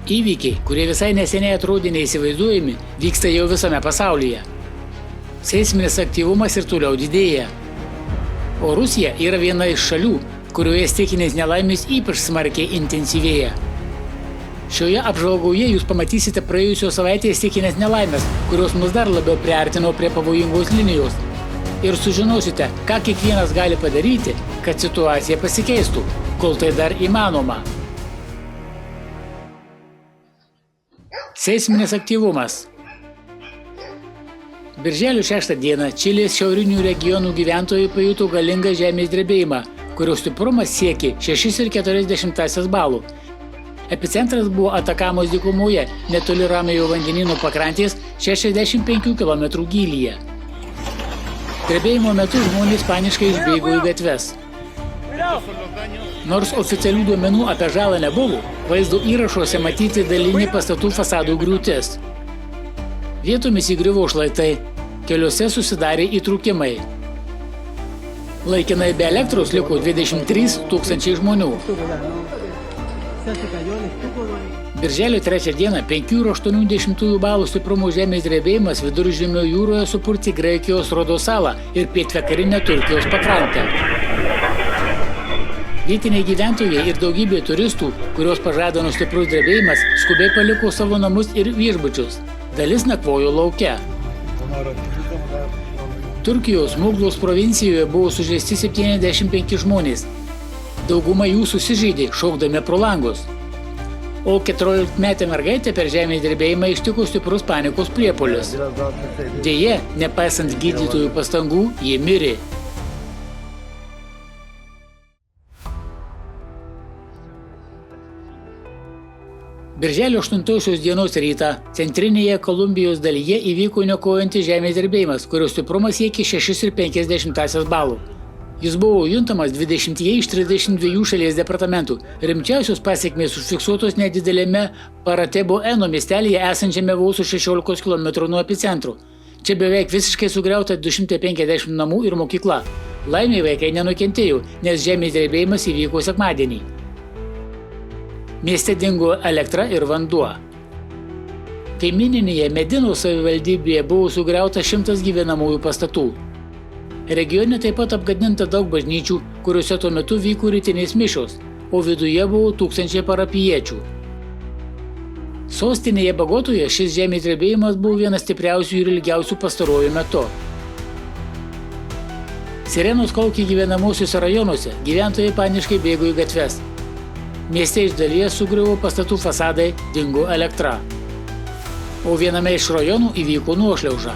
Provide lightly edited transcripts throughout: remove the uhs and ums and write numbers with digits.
Įvykiai, kurie visai neseniai atrodė neįsivaizduojami, vyksta jau visame pasaulyje. Seisminis aktyvumas ir toliau didėja. O Rusija yra viena iš šalių, kurioje stichinės nelaimės ypač smarkiai intensyvėja. Šioje apžvalgoje jūs pamatysite praėjusios savaitės stichinės nelaimės, kurios mus dar labiau priartino prie pavojingos linijos. Ir sužinosite, ką kiekvienas gali padaryti, kad situacija pasikeistų, kol tai dar įmanoma. Seisminis aktyvumas. Birželio 6 dieną Čilės šiaurinių regionų gyventojai pajuto galingą žemės drebėjimą, kurio stiprumas siekė 6,4 balų. Epicentras buvo Atakamos dykumoje, netoli Ramiojo vandenyno pakrantės 65 km gylyje. Drebėjimo metu žmonės paniškai išbėgo į gatves. Nors oficialių duomenų apie žalą nebuvo, vaizdo įrašuose matyti dalinė pastatų fasadų griūtis. Vietomis įgriuvo šlaitai, keliuose susidarė įtrūkimai. Laikinai be elektros liko 23 000 žmonių. Birželio 3 dieną 5,8 balų stiprumo žemės drebėjimas Viduržemio jūroje supurtė Graikijos Rodos salą ir pietvakarinę Turkijos pakrantę. Vietiniai gyventojai ir daugybė turistų, kurios pažadino stiprus drebėjimas, skubiai paliko savo namus ir viešbučius. Dalis nakvojo lauke. Turkijos Muglos provincijoje buvo sužeisti 75 žmonės. Dauguma jų susižeidė, šokdami pro langus. O 14-metė mergaitė per žemės drebėjimą ištiko stiprus panikos priepuolis. Deja, nepaisant gydytojų pastangų, ji mirė. Birželio 8 dienos rytą centrinėje Kolumbijos dalyje įvyko niokojantis žemės drebėjimas, kurio stiprumas siekė 6,5 balų. Jis buvo juntamas 20 iš 32 šalies departamentų. Rimčiausios pasekmės užfiksuotos nedidelėme Paratebo-Eno miestelyje esančiame vos už 16 km nuo epicentro. Čia beveik visiškai sugriauta 250 namų ir mokykla. Laimei vaikai nenukentėjo, nes žemės drebėjimas įvyko sekmadienį. Mieste dingo elektra ir vanduo. Kaimyninėje Medinos savivaldybėje buvo sugriauta 100 gyvenamųjų pastatų. Regione taip pat apgadinta daug bažnyčių, kuriuose tuo metu vyko rytinės mišios, o viduje buvo tūkstančiai parapijiečių. Sostinėje Bogotoje šis žemės drebėjimas buvo vienas stipriausių ir ilgiausių pastaruoju metu. Sirenos kaukė gyvenamosiuose rajonuose, gyventojai paniškai bėgo į gatves. Mieste iš dalies sugriuvo pastatų fasadai, dingo elektra. O viename iš rajonų įvyko nuošliauža.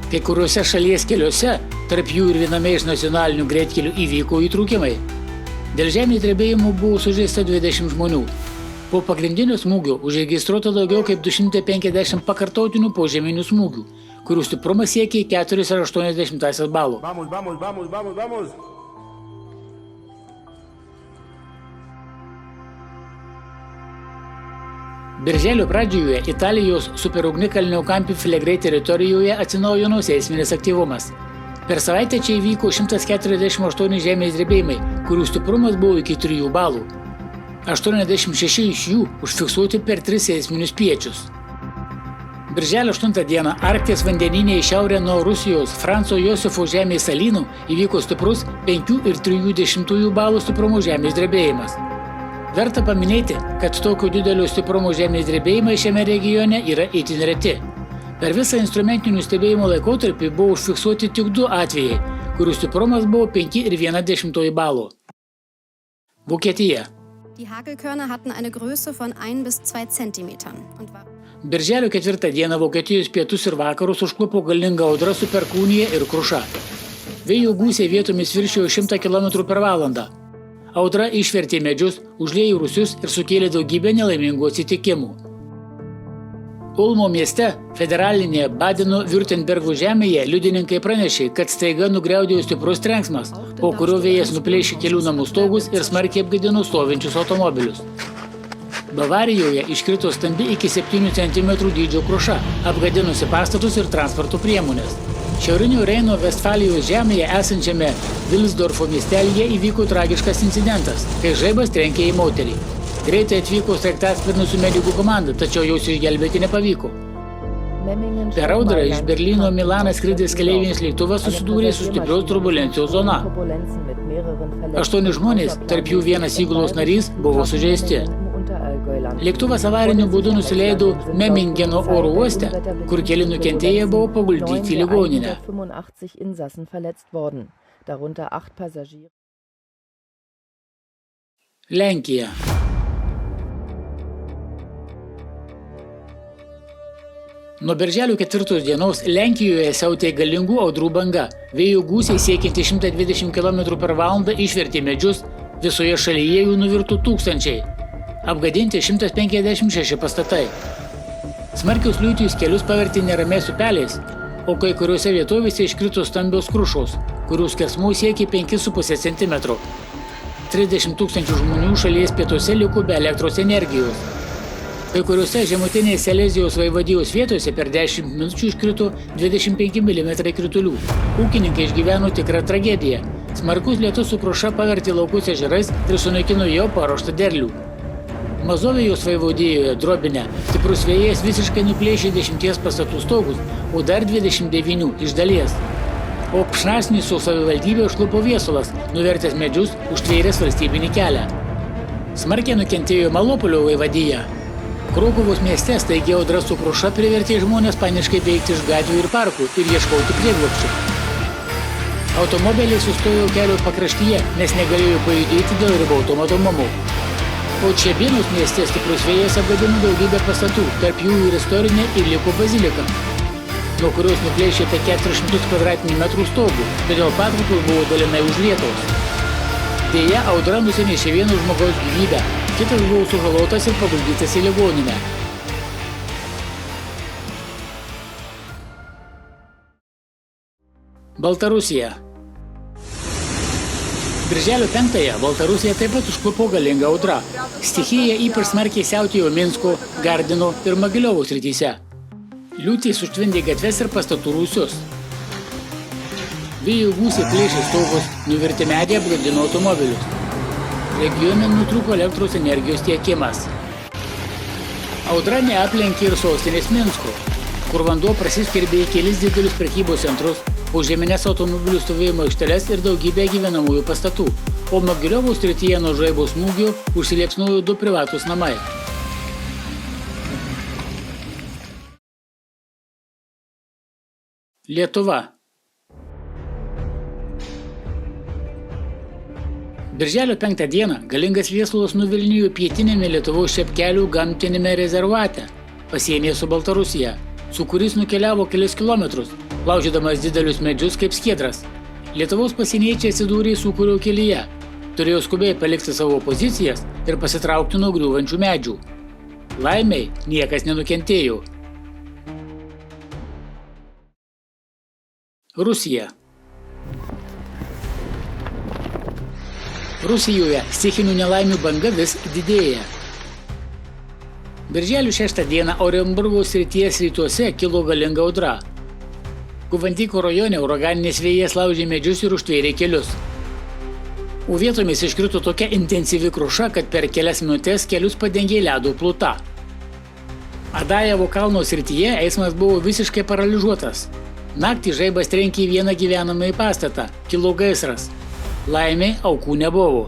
Kai kuriuose šalies keliuose, tarp jų ir viename iš nacionalinių greitkelių įvyko įtrūkimai. Dėl žemės drebėjimų buvo sužeista 20 žmonių. Po pagrindinio smūgio užregistruota daugiau kaip 250 pakartotinių požeminių smūgių, kurių stiprumas siekė 4,8 balų. Birželio pradžioje Italijos superugnikalnio Campi Flegrei teritorijoje atsinaujino seisminis aktyvumas. Per savaitę čia įvyko 148 žemės drebėjimai, kurių stiprumas buvo iki 3 balų. 86 iš jų užfiksuoti per 3 seisminius piečius. Birželio 8 dieną Arkties vandenyne į šiaurę nuo Rusijos Franco Josefo žemės salynų įvyko stiprus 5,3 balų stiprumo žemės drebėjimas. Verta paminėti, kad tokio didelio stiprumo žemės drebėjimai šiame regione yra itin reti. Per visą instrumentinių stebėjimo laikotarpį buvo užfiksuoti tik 2 atvejai, kurių stiprumas buvo 5,1 balų. Vokietija. Die Hagelkörner hatten eine Größe von 1 bis 2 Zentimetern. Birželio 4 dieną Vokietijos pietus ir vakarus užklupo galinga audra su perkūnija ir kruša. Vėjo gūsiai vietomis viršijo 100 km per valandą. Audra išvertė medžius, užliejo rūsius ir sukėlė daugybę nelaimingų atsitikimų. Ulmo mieste, federalinėje Badeno-Württembergo žemėje, liudininkai pranešė, kad staiga nugriaudėjo stiprus trenksmas, po kurio vėjas nuplėšė kelių namų stogus ir smarkiai apgadino stovinčius automobilius. Bavarijoje iškrito stambi iki 7 cm dydžio kruša, apgadinusi pastatus ir transporto priemonės. Šiaurinio Reino Vestfalijos žemėje esančiame Vilsdorfo miestelyje įvyko tragiškas incidentas, kai žaibas trenkė į moterį. Greitai atvyko sraigtasparnių medikų komanda, tačiau jos išgelbėti nepavyko. Per audrą iš Berlyno Milaną skridęs keleivinis lėktuvas susidūrė su stiprios turbulencijos zona. 8 žmonės, tarp jų vienas įgulos narys, buvo sužeisti. Lėktuvas avariniu būdu nusileido Memmingeno oro uoste, kur keli nukentėję buvo paguldyti į ligoninę. Lenkija. Nuo birželio 4 dienos Lenkijoje siautė galingų audrų banga. Vėjo gūsiai siekianti 120 km/h išvertė medžius, visoje šalyje jų nuvirto tūkstančiai. Apgadinti 156 pastatai. Smarkios liūtys kelius pavertė neramiais upeliais, o kai kuriuose vietovėse iškrito stambios krušos, kurių skersmuo siekė 5,5 cm. 30 000 žmonių šalies pietuose liko be elektros energijos. Kai kuriuose žemutinės Silezijos vaivadijos vietose per 10 minučių iškrito 25 mm kritulių. Ūkininkai išgyveno tikrą tragediją. Smarkus lietus su kruša pavertė laukus ežerais ir sunaikino jau paruoštą derlių. Mazovijos vaivadijoje Drobine stiprus vėjas visiškai nuplėšė 10 pastatų stogus, o dar 29 iš dalies. O Pšnasnico savivaldybė užklupo viesulas, nuvertęs medžius, užtvėręs valstybinį kelią. Smarkiai nukentėjo Malopolio vaivadija. Krokuvos mieste staigiai audra su kruša privertė žmonės paniškai bėgti iš gatvių ir parkų ir ieškoti prieglobsčio. Automobiliai sustojo kelio pakraštyje, nes negalėjo pajudėti dėl riboto matomumo. O Čebienos mieste stiprus vėjas apgadino daugybę pastatų, tarp jų ir istorinė ir liko bazilika, nuo kurios nuplėšė apie 400 km2 stogų, todėl patalpos buvo dalinai užlietos. Deja, audra nusinešė vieno žmogaus gyvybę. Kitas buvo sužalotas ir paguldytas į ligoninę. Baltarusija. Birželio 5-ąją Baltarusija taip pat užklupo galinga audra. Stichija ypač smarkiai siautėjo Minsko, Gardino ir Mogiliovo srityse. Liūtys užtvindė gatves ir pastatų rūsius. Vėjo gūsiai plėšė stogus, nuvirtę medį apgadino automobilius. Regione nutrūko elektros energijos tiekimas. Audra neaplenkė ir sostinės Minsko, kur vanduo prasiskverbė į kelis didelius prekybos centrus, požemines automobilių stovėjimo aikšteles ir daugybę gyvenamųjų pastatų, o Mogiliovo srityje nuo žaibo smūgio užsiliepsnojo 2 privatūs namai. Lietuva. Birželio 5 dieną galingas viesulas nuvilnijo pietinėme Lietuvos Šepkelių gamtinėme rezervate, pasienyje su Baltarusija, su kuris nukeliavo kelis kilometrus, laužydamas didelius medžius kaip skiedras. Lietuvos pasieniečiai atsidūrė sūkurio kelyje, turėjo skubiai palikti savo pozicijas ir pasitraukti nuo griūvančių medžių. Laimiai niekas nenukentėjo. Rusija. Rusijoje stichinių nelaimių banga vis didėja. Birželio 6 dieną Orenburgo srities rytuose kilo galinga audra. Kuvantyko rajone uraganinis vėjas laužė medžius ir užtvėrė kelius. O vietomis iškrito tokia intensyvi kruša, kad per kelias minutės kelius padengė ledo pluta. Adajevo kalno srityje eismas buvo visiškai paralyžiuotas. Naktį žaibas trenkė į vieną gyvenamąjį pastatą, kilo gaisras. Laimė aukų nebuvo.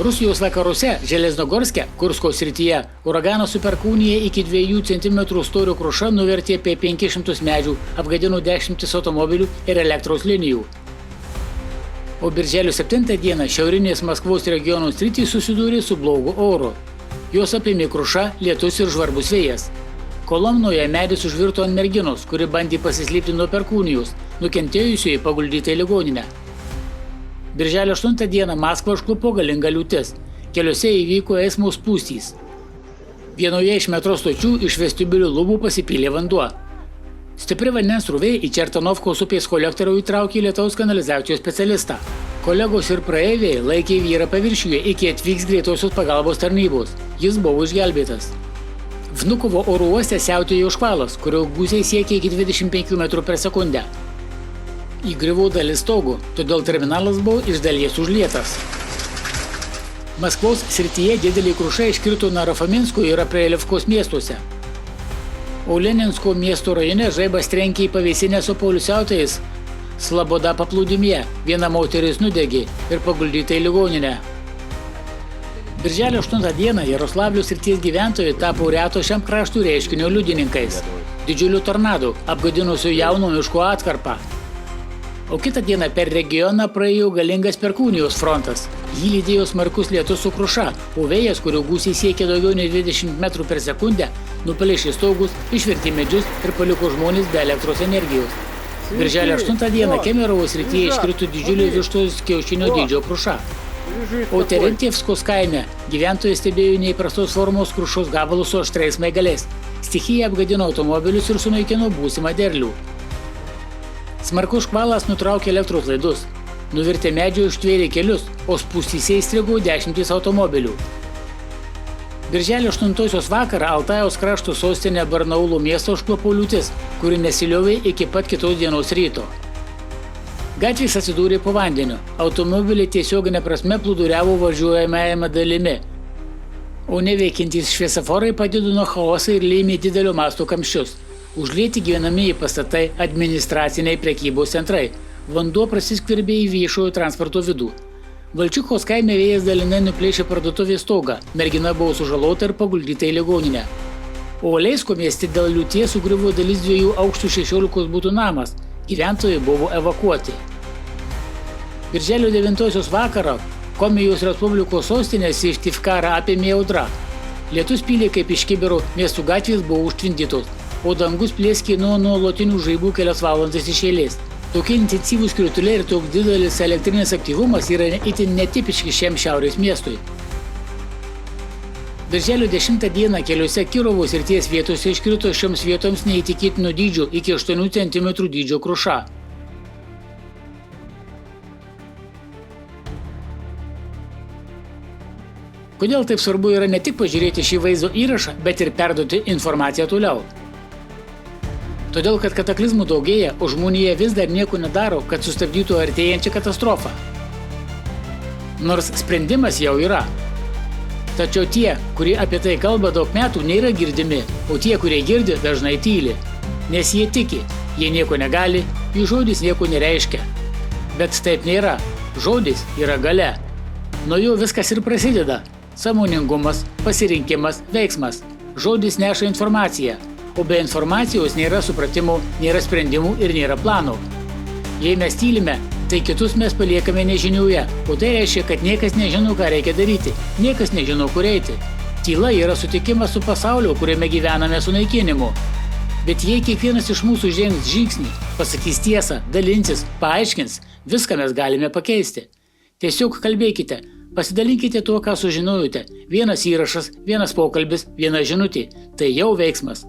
Rusijos vakaruose Železnogorske, Kursko srityje, uraganas su perkūnija iki 2 cm storio kruša nuvertė apie 500 medžių, apgadino 10 automobilių ir elektros linijų. O birželio 7 dieną šiaurinės Maskvos regiono sritys susidūrė su blogu oru. Jos apėmė kruša, lietus ir žvarbus vėjas. Kolomnoje medis užvirto ant merginos, kuri bandė pasislėpti nuo perkūnijos, nukentėjusioji paguldyta į ligoninę. Birželio 8 dieną Maskvą užklupo galinga liūtis. Keliuose įvyko eismo spūstys. Vienoje iš metro stočių iš vestibiulio lubų pasipylė vanduo. Stipri vandens srovė į Čertanovkos upės kolektorių įtraukė lietaus kanalizacijos specialistą. Kolegos ir praeiviai laikė vyrą paviršiuje iki atvyks greitosios pagalbos tarnybos. Jis buvo išgelbėtas. Vnukovo oro uoste siautėjo škvalas, kurio gūsiai siekė iki 25 m/s. Įgriuvo dalis stogų, todėl terminalas buvo iš dalies užlietas. Maskvos srityje didelį krušą iškrito Narofominsko ir Aprielivkos miestuose. O Leninsko miesto rajone žaibas trenkė į pavėsinę su poilsiautojais Slaboda paplūdimyje. Viena moteris nudegė ir paguldyta į ligoninę. Birželio 8 dieną Jaroslavlio srities gyventojai tapo reto šiam kraštui reiškinio liudininkais. Didžiulių tornadų apgadinusių jauno miško atkarpą. O kitą dieną per regioną praėjo galingas Perkūnijos frontas. Jį lydėjo smarkus lietus su kruša, o vėjas, kurio gūsiai siekė daugiau nei 20 metrų per sekundę, nupalėšė stogus, išvertė medžius ir paliko žmonės be elektros energijos. Birželio 8 dieną Kemerovo srityje iškrito didžiulio vištos kiaušinio dydžio kruša. O Terentievskos kaime gyventojai stebėjo neįprastos formos krušos gabalus su aštriais smaigalais. Stichija apgadino automobilius ir sunaikino būsimą derlių. Smarkus škvalas nutraukė elektros laidus, nuvirtė medžių ištvėrė kelius, o spūstyse įstrigo 10 automobilių. Birželio 8 vakarą Altajaus krašto sostinė Barnaulo miesto užklupo liūtis, kuri nesiliovė iki pat kitos dienos ryto. Gatvės atsidūrė po vandeniu, automobiliai tiesioginė prasme plūduriavo važiuojamajame dalimi, o neveikiantys šviesaforai padidino chaosą ir lėmė didelio masto kamščius. Užlieti gyvenamieji pastatai, administraciniai prekybos centrai. Vanduo prasiskverbė į viešojo transporto vidų. Valčiukos kaime vėjas dalinai nuplėšė parduotuvės stogą. Mergina buvo sužalota ir paguldyta į ligoninę. O Oleisko mieste dėl liūties sugriuvo dalis 2 aukštų 16 butų namas. Gyventojai buvo evakuoti. Birželio 9 vakarą Komijos Respublikos sostinės Syktyvkarą apėmė audra. Lietus pylė kaip iš kibiro, miestų gatvės buvo užtvindytos, o dangus plėskė nuo nuolatinių žaibų kelias valandas iš eilės. Tokie intensyvūs krituliai ir toks didelis elektrinės aktyvumas yra itin netipiški šiam šiaurės miestui. Birželio 10 dieną keliose Kirovo srities vietose iškrito šioms vietoms neįtikėtino dydžio iki 8 cm dydžio kruša. Kodėl taip svarbu yra ne tik pažiūrėti šį vaizdo įrašą, bet ir perduoti informaciją toliau? Todėl, kad kataklizmų daugėja, o žmonija vis dar nieko nedaro, kad sustabdytų artėjančią katastrofą. Nors sprendimas jau yra. Tačiau tie, kurie apie tai kalba daug metų, nėra girdimi, o tie, kurie girdi, dažnai tyli. Nes jie tiki, jie nieko negali, jų žodis nieko nereiškia. Bet taip nėra. Žodis yra galia. Nuo jo viskas ir prasideda. Sąmoningumas, pasirinkimas, veiksmas. Žodis neša informaciją. O be informacijos nėra supratimo, nėra sprendimų ir nėra planų. Jei mes tylime, tai kitus mes paliekame nežinioje, o tai reiškia, kad niekas nežino, ką reikia daryti, niekas nežino, kur eiti. Tyla yra sutikimas su pasauliu, kuriame gyvename sunaikinimu. Bet jei kiekvienas iš mūsų žengs žingsnį, pasakys tiesą, dalinsis, paaiškins, viską mes galime pakeisti. Tiesiog kalbėkite, pasidalinkite tuo, ką sužinojote. Vienas įrašas, vienas pokalbis, viena žinutė. Tai jau veiksmas.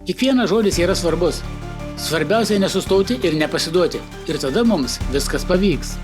Kiekvienas žodis yra svarbus. Svarbiausia nesustoti ir nepasiduoti. Ir tada mums viskas pavyks.